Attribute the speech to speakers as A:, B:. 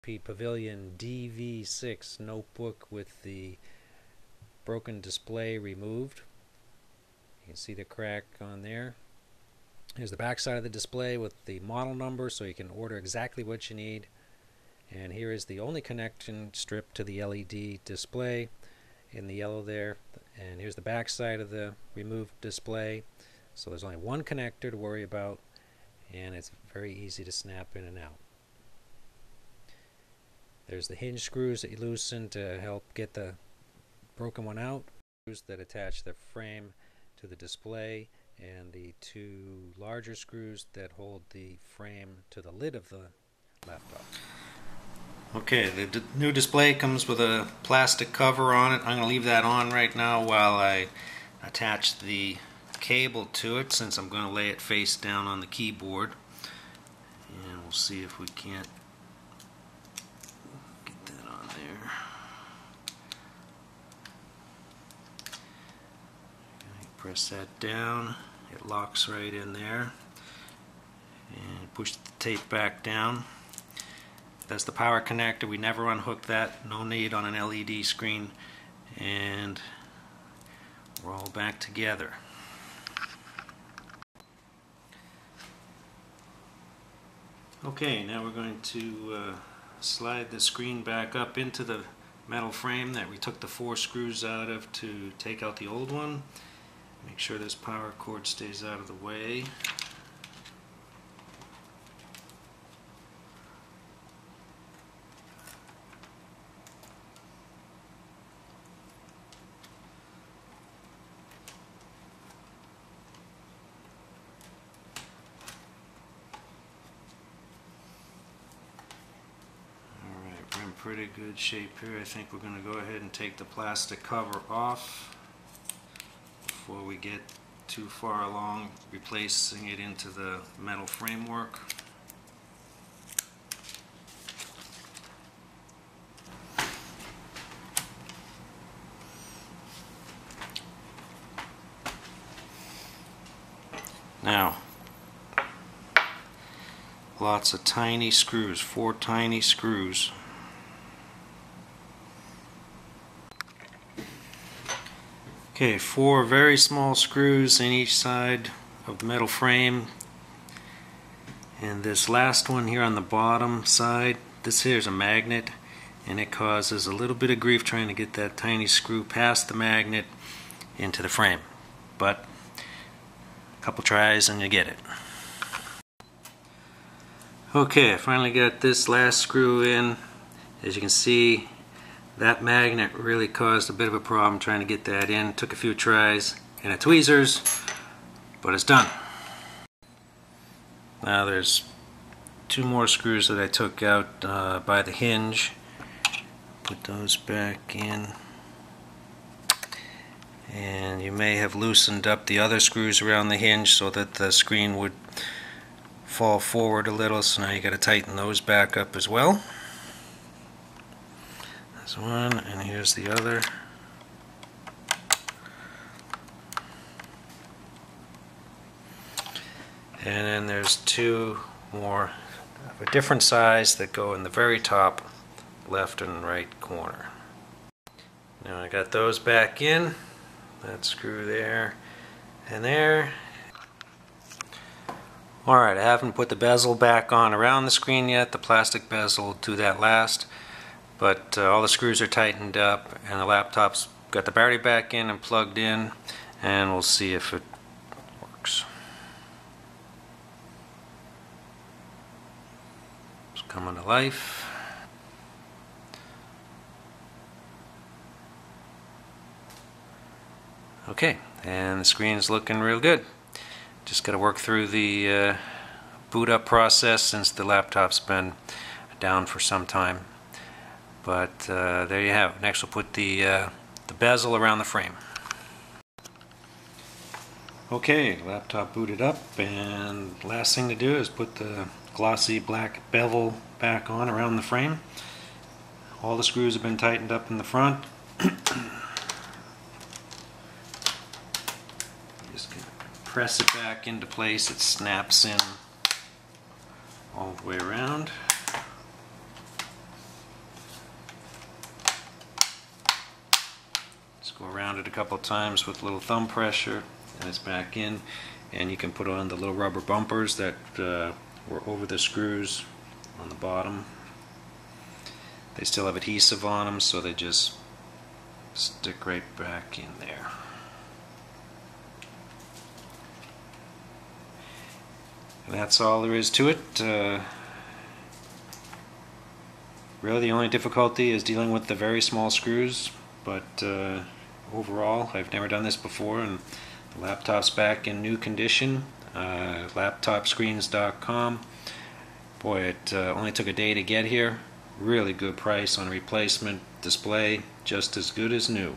A: HP Pavillion dv6 notebook with the broken display removed. You can see the crack on there. Here's the back side of the display with the model number so you can order exactly what you need. And here is the only connection strip to the LED display in the yellow there. And here's the back side of the removed display. So there's only one connector to worry about, and it's very easy to snap in and out. There's the hinge screws that you loosen to help get the broken one out. Screws that attach the frame to the display, and the two larger screws that hold the frame to the lid of the laptop. Okay, the new display comes with a plastic cover on it. I'm going to leave that on right now while I attach the cable to it, since I'm going to lay it face down on the keyboard. And we'll see if we can't get that on there. Press that down, it locks right in there, and push the tape back down. That's the power connector. We never unhook that, no need on an LED screen, and we're all back together. Okay, now we're going to slide the screen back up into the metal frame that we took the 4 screws out of to take out the old one. Make sure this power cord stays out of the way. Alright, we're in pretty good shape here. I think we're going to go ahead and take the plastic cover off before we get too far along replacing it into the metal framework. Now, lots of tiny screws, 4 tiny screws. Okay, 4 very small screws in each side of the metal frame, and this last one here on the bottom side, this here is a magnet, and it causes a little bit of grief trying to get that tiny screw past the magnet into the frame, but a couple tries and you get it. Okay, I finally got this last screw in. As you can see, that magnet really caused a bit of a problem trying to get that in. Took a few tries and tweezers, but it's done. Now there's 2 more screws that I took out by the hinge. Put those back in. And you may have loosened up the other screws around the hinge so that the screen would fall forward a little, so now you got to tighten those back up as well. There's one, and here's the other. And then there's 2 more of a different size that go in the very top left and right corner. Now I got those back in. That screw there and there. Alright, I haven't put the bezel back on around the screen yet. The plastic bezel will do that last. But all the screws are tightened up, and the laptop's got the battery back in and plugged in, and we'll see if it works. It's coming to life. Okay, and the screen's looking real good. Just got to work through the boot up process since the laptop's been down for some time. But there you have it. Next we'll put the bezel around the frame. Okay, laptop booted up, and last thing to do is put the glossy black bevel back on around the frame. All the screws have been tightened up in the front. Just gonna press it back into place. It snaps in all the way around. go around it a couple times with a little thumb pressure, and it's back in. And you can put on the little rubber bumpers that were over the screws on the bottom. They still have adhesive on them, so they just stick right back in there. And that's all there is to it. Really the only difficulty is dealing with the very small screws, but overall I've never done this before, and the laptop's back in new condition. Laptopscreens.com. Boy, it only took a day to get here. Really good price on a replacement display, just as good as new.